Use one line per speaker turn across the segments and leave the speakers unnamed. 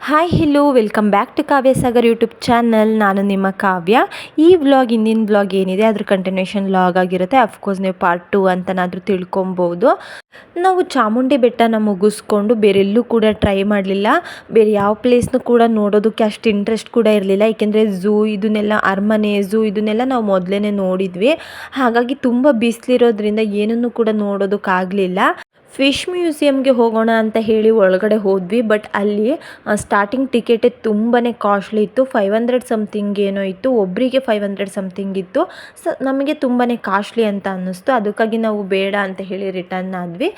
Hi hello welcome back to Kavya Sagar YouTube channel. ನಾನು ನಿಮ್ಮ ಕಾವ್ಯ. ಈ ವ್ಲಾಗ್ ಹಿಂದಿನ ವ್ಲಾಗ್ ಏನಿದೆ ಅದ್ರ ಕಂಟಿನ್ಯೂಷನ್ ವ್ಲಾಗ್ ಆಗಿರುತ್ತೆ. ಅಫ್ಕೋರ್ಸ್ ನೀವು ಪಾರ್ಟ್ 2 ಅಂತನಾದರೂ ತಿಳ್ಕೊಬೋದು. ನಾವು ಚಾಮುಂಡಿ ಬೆಟ್ಟನ ಮುಗಿಸ್ಕೊಂಡು ಬೇರೆಲ್ಲೂ ಕೂಡ ಟ್ರೈ ಮಾಡಲಿಲ್ಲ. ಬೇರೆ ಯಾವ ಪ್ಲೇಸ್ನೂ ಕೂಡ ನೋಡೋದಕ್ಕೆ ಅಷ್ಟು ಇಂಟ್ರೆಸ್ಟ್ ಕೂಡ ಇರಲಿಲ್ಲ. ಏಕೆಂದರೆ ಝೂ ಇದನ್ನೆಲ್ಲ, ಅರಮನೆ, ಝೂ ಇದನ್ನೆಲ್ಲ ನಾವು ಮೊದಲೇ ನೋಡಿದ್ವಿ. ಹಾಗಾಗಿ ತುಂಬ ಬಿಸಿಲಿರೋದ್ರಿಂದ ಏನನ್ನು ಕೂಡ ನೋಡೋದಕ್ಕಾಗಲಿಲ್ಲ. ಫಿಶ್ ಮ್ಯೂಸಿಯಮ್ಗೆ ಹೋಗೋಣ ಅಂತ ಹೇಳಿ ಒಳಗಡೆ ಹೋದ್ವಿ. ಬಟ್ ಅಲ್ಲಿ ಸ್ಟಾರ್ಟಿಂಗ್ ಟಿಕೆಟೇ ತುಂಬಾ ಕಾಸ್ಟ್ಲಿ ಇತ್ತು. 500 ಸಮಥಿಂಗ್ ಏನೋ ಇತ್ತು, ಒಬ್ಬರಿಗೆ 500 ಸಮಥಿಂಗ್ ಇತ್ತು. ನಮಗೆ ತುಂಬಾ ಕಾಸ್ಟ್ಲಿ ಅಂತ ಅನ್ನಿಸ್ತು. ಅದಕ್ಕಾಗಿ ನಾವು ಬೇಡ ಅಂತ ಹೇಳಿ ರಿಟರ್ನ್ ಆದ್ವಿ.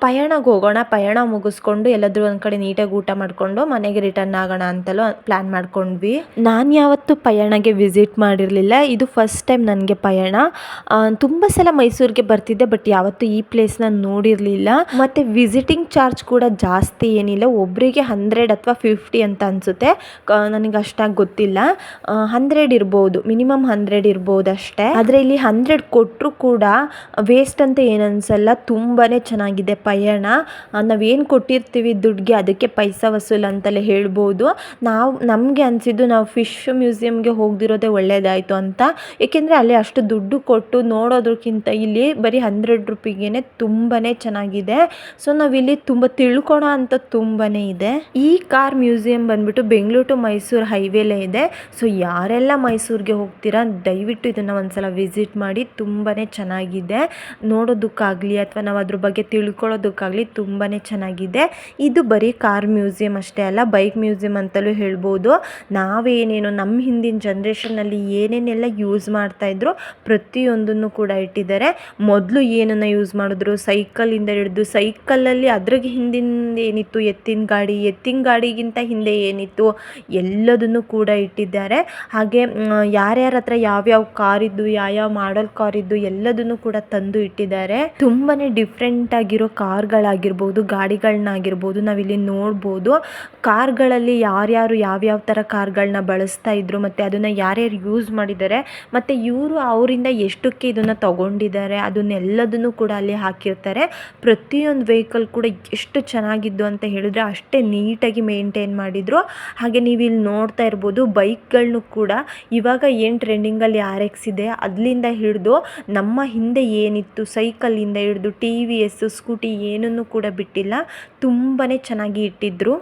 ಪಯಣಕ್ಕೆ ಹೋಗೋಣ, ಪಯಣ ಮುಗಿಸ್ಕೊಂಡು ಎಲ್ಲಾದರೂ ಒಂದು ಕಡೆ ನೀಟಾಗಿ ಊಟ ಮಾಡಿಕೊಂಡು ಮನೆಗೆ ರಿಟರ್ನ್ ಆಗೋಣ ಅಂತಲೂ ಪ್ಲ್ಯಾನ್ ಮಾಡ್ಕೊಂಡ್ವಿ. ನಾನು ಯಾವತ್ತೂ ಪಯಣಗೆ ವಿಸಿಟ್ ಮಾಡಿರಲಿಲ್ಲ. ಇದು ಫಸ್ಟ್ ಟೈಮ್ ನನಗೆ ಪಯಣ. ತುಂಬ ಸಲ ಮೈಸೂರಿಗೆ ಬರ್ತಿದ್ದೆ, ಬಟ್ ಯಾವತ್ತೂ ಈ ಪ್ಲೇಸ್ನ ನೋಡಿರಲಿಲ್ಲ. ಮತ್ತು ವಿಸಿಟಿಂಗ್ ಚಾರ್ಜ್ ಕೂಡ ಜಾಸ್ತಿ ಏನಿಲ್ಲ, ಒಬ್ಬರಿಗೆ 100 ಅಥವಾ 50 ಅಂತ ಅನಿಸುತ್ತೆ. ನನಗೆ ಅಷ್ಟಾಗಿ ಗೊತ್ತಿಲ್ಲ. 100 ಇರ್ಬೋದು, ಮಿನಿಮಮ್ 100 ಇರ್ಬೋದು ಅಷ್ಟೇ. ಆದರೆ ಇಲ್ಲಿ 100 ಕೊಟ್ಟರು ಕೂಡ ವೇಸ್ಟ್ ಅಂತ ಏನು ಅನಿಸಲ್ಲ. ತುಂಬಾ ಚೆನ್ನಾಗಿದೆ ಪಯಣ. ನಾವೇನು ಕೊಟ್ಟಿರ್ತೀವಿ ದುಡ್ಡಿಗೆ ಅದಕ್ಕೆ ಪೈಸಾ ವಸೂಲ್ ಅಂತಲೇ ಹೇಳ್ಬೋದು. ನಮಗೆ ಅನಿಸಿದ್ದು ನಾವು ಫಿಶ್ ಮ್ಯೂಸಿಯಮ್ಗೆ ಹೋಗದಿರೋದೇ ಒಳ್ಳೆಯದಾಯಿತು ಅಂತ. ಏಕೆಂದರೆ ಅಲ್ಲಿ ಅಷ್ಟು ದುಡ್ಡು ಕೊಟ್ಟು ನೋಡೋದಕ್ಕಿಂತ ಇಲ್ಲಿ ಬರೀ 100 ರೂಪಾಯಿಗೆ ತುಂಬಾ ಚೆನ್ನಾಗಿದೆ. ಸೊ ನಾವಿಲ್ಲಿ ತುಂಬ ತಿಳ್ಕೊಳೋ ಅಂತ ತುಂಬಾ ಇದೆ. ಈ ಕಾರ್ ಮ್ಯೂಸಿಯಂ ಬಂದ್ಬಿಟ್ಟು ಬೆಂಗಳೂರು ಟು ಮೈಸೂರು ಹೈವೇಲೇ ಇದೆ. ಸೊ ಯಾರೆಲ್ಲ ಮೈಸೂರಿಗೆ ಹೋಗ್ತೀರಾ ದಯವಿಟ್ಟು ಇದನ್ನು ಒಂದ್ಸಲ ವಿಸಿಟ್ ಮಾಡಿ. ತುಂಬಾ ಚೆನ್ನಾಗಿದೆ ನೋಡೋದಕ್ಕಾಗಲಿ ಅಥವಾ ನಾವು ಅದ್ರ ಬಗ್ಗೆ ತಿಳ್ಕೊಳ್ಳೋದಕ್ಕಾಗಲಿ ತುಂಬಾ ಚೆನ್ನಾಗಿದೆ. ಇದು ಬರೀ ಕಾರ್ ಮ್ಯೂಸಿಯಂ ಅಷ್ಟೇ ಅಲ್ಲ, ಬೈಕ್ ಮ್ಯೂಸಿಯಂ ಅಂತಲೂ ಹೇಳ್ಬೋದು. ನಾವೇನೇನು ನಮ್ಮ ಹಿಂದಿನ ಜನ್ರೇಷನ್ನಲ್ಲಿ ಏನೇನೆಲ್ಲ ಯೂಸ್ ಮಾಡ್ತಾಯಿದ್ರು ಪ್ರತಿಯೊಂದನ್ನು ಕೂಡ ಇಟ್ಟಿದ್ದಾರೆ. ಮೊದಲು ಏನನ್ನು ಯೂಸ್ ಮಾಡಿದ್ರು, ಸೈಕಲಿಂದ ಹಿಡಿದು, ಸೈಕಲಲ್ಲಿ ಅದ್ರಾಗೆ ಹಿಂದಿಂದ ಏನಿತ್ತು ಎತ್ತಿನ ಗಾಡಿಗಿಂತ ಹಿಂದೆ ಏನಿತ್ತು ಎಲ್ಲದನ್ನು ಕೂಡ ಇಟ್ಟಿದ್ದಾರೆ. ಹಾಗೆ ಯಾರ್ಯಾರ ಹತ್ರ ಯಾವ್ಯಾವ ಕಾರಿದ್ದು, ಯಾವ್ಯಾವ ಮಾಡಲ್ ಕಾರಿದ್ದು ಎಲ್ಲದನ್ನು ಕೂಡ ತಂದು ಇಟ್ಟಿದ್ದಾರೆ. ತುಂಬಾ ಡಿಫ್ರೆಂಟ್ ಆಗಿರೋ ಕಾರ್ಗಳಾಗಿರ್ಬೋದು, ಗಾಡಿಗಳನ್ನಾಗಿರ್ಬೋದು ನಾವಿಲ್ಲಿ ನೋಡ್ಬೋದು. ಕಾರ್ಗಳಲ್ಲಿ ಯಾರ್ಯಾರು ಯಾವ್ಯಾವ ಥರ ಕಾರ್ಗಳನ್ನ ಬಳಸ್ತಾ ಇದ್ರು, ಮತ್ತು ಅದನ್ನು ಯಾರ್ಯಾರು ಯೂಸ್ ಮಾಡಿದ್ದಾರೆ, ಮತ್ತು ಇವರು ಅವರಿಂದ ಎಷ್ಟಕ್ಕೆ ಇದನ್ನು ತಗೊಂಡಿದ್ದಾರೆ ಅದನ್ನೆಲ್ಲದನ್ನು ಕೂಡ ಅಲ್ಲಿ ಹಾಕಿರ್ತಾರೆ. ಪ್ರತಿಯೊಂದು ವೆಹಿಕಲ್ ಕೂಡ ಎಷ್ಟು ಚೆನ್ನಾಗಿದ್ದು ಅಂತ ಹೇಳಿದ್ರೆ ಅಷ್ಟೇ ನೀಟಾಗಿ ಮೇಂಟೈನ್ ಮಾಡಿದರು. ಹಾಗೆ ನೀವು ಇಲ್ಲಿ ನೋಡ್ತಾ ಇರ್ಬೋದು ಬೈಕ್ಗಳನ್ನು ಕೂಡ ಇವಾಗ ಏನು ಟ್ರೆಂಡಿಂಗಲ್ಲಿ RX ಇದೆ ಅದರಿಂದ ಹಿಡಿದು ನಮ್ಮ ಹಿಂದೆ ಏನಿತ್ತು ಸೈಕಲಿಂದ ಹಿಡಿದು TVS ಸ್ಕೂಟಿ ಏನನ್ನು ಕೂಡ ಬಿಟ್ಟಿಲ್ಲ. ತುಂಬಾ ಚೆನ್ನಾಗಿ ಇಟ್ಟಿದ್ರು.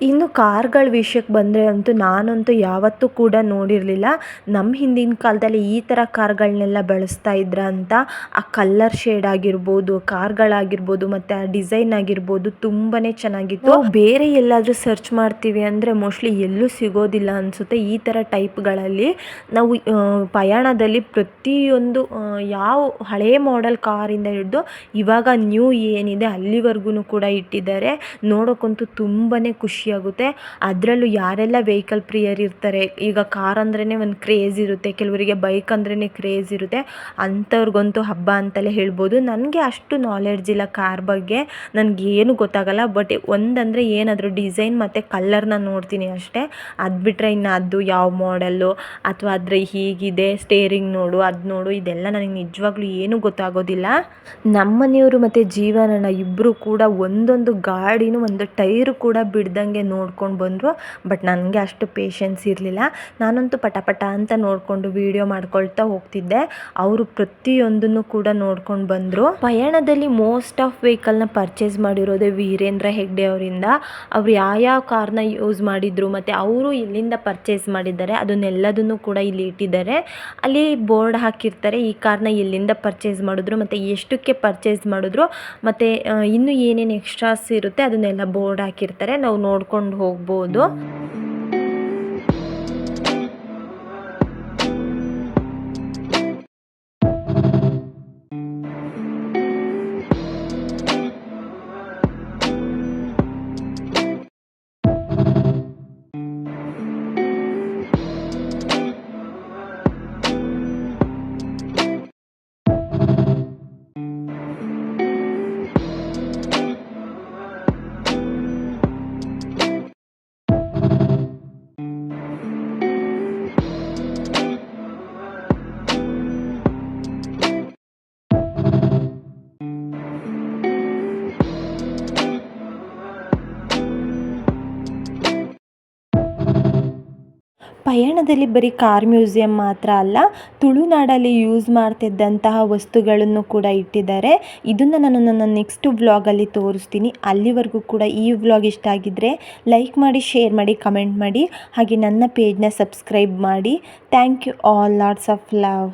ಇನ್ನು ಕಾರ್ಗಳ ವಿಷಯಕ್ಕೆ ಬಂದರೆ ನಾನಂತೂ ಯಾವತ್ತೂ ಕೂಡ ನೋಡಿರಲಿಲ್ಲ. ನಮ್ಮ ಹಿಂದಿನ ಕಾಲದಲ್ಲಿ ಈ ಥರ ಕಾರ್ಗಳನ್ನೆಲ್ಲ ಬಳಸ್ತಾ ಇದ್ರ ಅಂತ. ಆ ಕಲ್ಲರ್ ಶೇಡ್ ಆಗಿರ್ಬೋದು, ಕಾರ್ಗಳಾಗಿರ್ಬೋದು, ಮತ್ತು ಆ ಡಿಸೈನ್ ಆಗಿರ್ಬೋದು ತುಂಬಾ ಚೆನ್ನಾಗಿತ್ತು. ಬೇರೆ ಎಲ್ಲಾದರೂ ಸರ್ಚ್ ಮಾಡ್ತೀವಿ ಅಂದರೆ ಮೋಸ್ಟ್ಲಿ ಎಲ್ಲೂ ಸಿಗೋದಿಲ್ಲ ಅನಿಸುತ್ತೆ ಈ ಥರ ಟೈಪ್ಗಳಲ್ಲಿ. ನಾವು ಪಯಣದಲ್ಲಿ ಪ್ರತಿಯೊಂದು ಯಾವ ಹಳೇ ಮಾಡೆಲ್ ಕಾರಿಂದ ಹಿಡಿದು ಇವಾಗ ನ್ಯೂ ಏನಿದೆ ಅಲ್ಲಿವರೆಗೂ ಕೂಡ ಇಟ್ಟಿದ್ದಾರೆ. ನೋಡೋಕ್ಕಂತೂ ತುಂಬಾ ಖುಷಿ ಆಗುತ್ತೆ. ಅದರಲ್ಲೂ ಯಾರೆಲ್ಲ ವೆಹಿಕಲ್ ಪ್ರಿಯರ್ ಇರ್ತಾರೆ, ಈಗ ಕಾರ್ ಅಂದ್ರೇ ಒಂದು ಕ್ರೇಜ್ ಇರುತ್ತೆ, ಕೆಲವರಿಗೆ ಬೈಕ್ ಅಂದ್ರೇ ಕ್ರೇಜ್ ಇರುತ್ತೆ, ಅಂಥವ್ರಿಗಂತೂ ಹಬ್ಬ ಅಂತಲೇ ಹೇಳ್ಬೋದು. ನನಗೆ ಅಷ್ಟು ನಾಲೆಡ್ಜ್ ಇಲ್ಲ ಕಾರ್ ಬಗ್ಗೆ, ನನಗೇನು ಗೊತ್ತಾಗಲ್ಲ. ಬಟ್ ಒಂದಂದರೆ ಏನಾದರೂ ಡಿಸೈನ್ ಮತ್ತು ಕಲ್ಲರ್ನ ನೋಡ್ತೀನಿ ಅಷ್ಟೇ. ಅದು ಬಿಟ್ಟರೆ ಇನ್ನು ಅದು ಯಾವ ಮಾಡೆಲ್ಲು ಅಥವಾ ಅದ್ರ ಹೀಗಿದೆ ಸ್ಟೇರಿಂಗ್ ನೋಡು ಅದು ನೋಡು ಇದೆಲ್ಲ ನನಗೆ ನಿಜವಾಗ್ಲೂ ಏನೂ ಗೊತ್ತಾಗೋದಿಲ್ಲ. ನಮ್ಮನೆಯವರು ಮತ್ತು ಜೀವನನ ಇಬ್ಬರು ಕೂಡ ಒಂದೊಂದು ಗಾಡಿನೂ ಒಂದು ಟೈರು ಕೂಡ ಬಿಡ್ದಂಗೆ ನೋಡ್ಕೊಂಡು ಬಂದರು. ಬಟ್ ನನಗೆ ಅಷ್ಟು ಪೇಷನ್ಸ್ ಇರಲಿಲ್ಲ. ನಾನಂತೂ ಪಟ ಅಂತ ನೋಡಿಕೊಂಡು ವೀಡಿಯೋ ಮಾಡ್ಕೊಳ್ತಾ ಹೋಗ್ತಿದ್ದೆ. ಅವರು ಪ್ರತಿಯೊಂದನ್ನು ಕೂಡ ನೋಡ್ಕೊಂಡು ಬಂದರು. ಪಯಣದಲ್ಲಿ ಮೋಸ್ಟ್ ಆಫ್ ವೆಹಿಕಲ್ನ ಪರ್ಚೇಸ್ ಮಾಡಿರೋದೇ ವೀರೇಂದ್ರ ಹೆಗ್ಡೆ ಅವರಿಂದ. ಅವರು ಯಾವ ಕಾರ್ನ ಯೂಸ್ ಮಾಡಿದರು ಮತ್ತು ಅವರು ಎಲ್ಲಿಂದ ಪರ್ಚೇಸ್ ಮಾಡಿದ್ದಾರೆ ಅದನ್ನೆಲ್ಲದನ್ನು ಕೂಡ ಇಲ್ಲಿ ಇಟ್ಟಿದ್ದಾರೆ. ಅಲ್ಲಿ ಬೋರ್ಡ್ ಹಾಕಿರ್ತಾರೆ ಈ ಕಾರ್ನ ಎಲ್ಲಿಂದ ಪರ್ಚೇಸ್ ಮಾಡಿದ್ರು ಮತ್ತು ಎಷ್ಟಕ್ಕೆ ಪರ್ಚೇಸ್ ಮಾಡಿದ್ರು, ಮತ್ತು ಇನ್ನೂ ಏನೇನು ಎಕ್ಸ್ಟ್ರಾಸ್ ಇರುತ್ತೆ ಅದನ್ನೆಲ್ಲ ಬೋರ್ಡ್ ಹಾಕಿರ್ತಾರೆ. ನಾವು ನೋಡ್ಕೊಂಡು ಹೋಗ್ಬೋದು. ಪಯಣದಲ್ಲಿ ಬರೀ ಕಾರ್ ಮ್ಯೂಸಿಯಂ ಮಾತ್ರ ಅಲ್ಲ, ತುಳುನಾಡಲ್ಲಿ ಯೂಸ್ ಮಾಡ್ತಿದ್ದಂತಹ ವಸ್ತುಗಳನ್ನು ಕೂಡ ಇಟ್ಟಿದ್ದಾರೆ. ಇದನ್ನು ನಾನು ನನ್ನ ನೆಕ್ಸ್ಟ್ ವ್ಲಾಗಲ್ಲಿ ತೋರಿಸ್ತೀನಿ. ಅಲ್ಲಿವರೆಗೂ ಕೂಡ ಈ ವ್ಲಾಗ್ ಇಷ್ಟ ಆಗಿದ್ದರೆ ಲೈಕ್ ಮಾಡಿ, ಶೇರ್ ಮಾಡಿ, ಕಮೆಂಟ್ ಮಾಡಿ, ಹಾಗೆ ನನ್ನ ಪೇಜ್ನ ಸಬ್ಸ್ಕ್ರೈಬ್ ಮಾಡಿ. Thank you all, lots of love.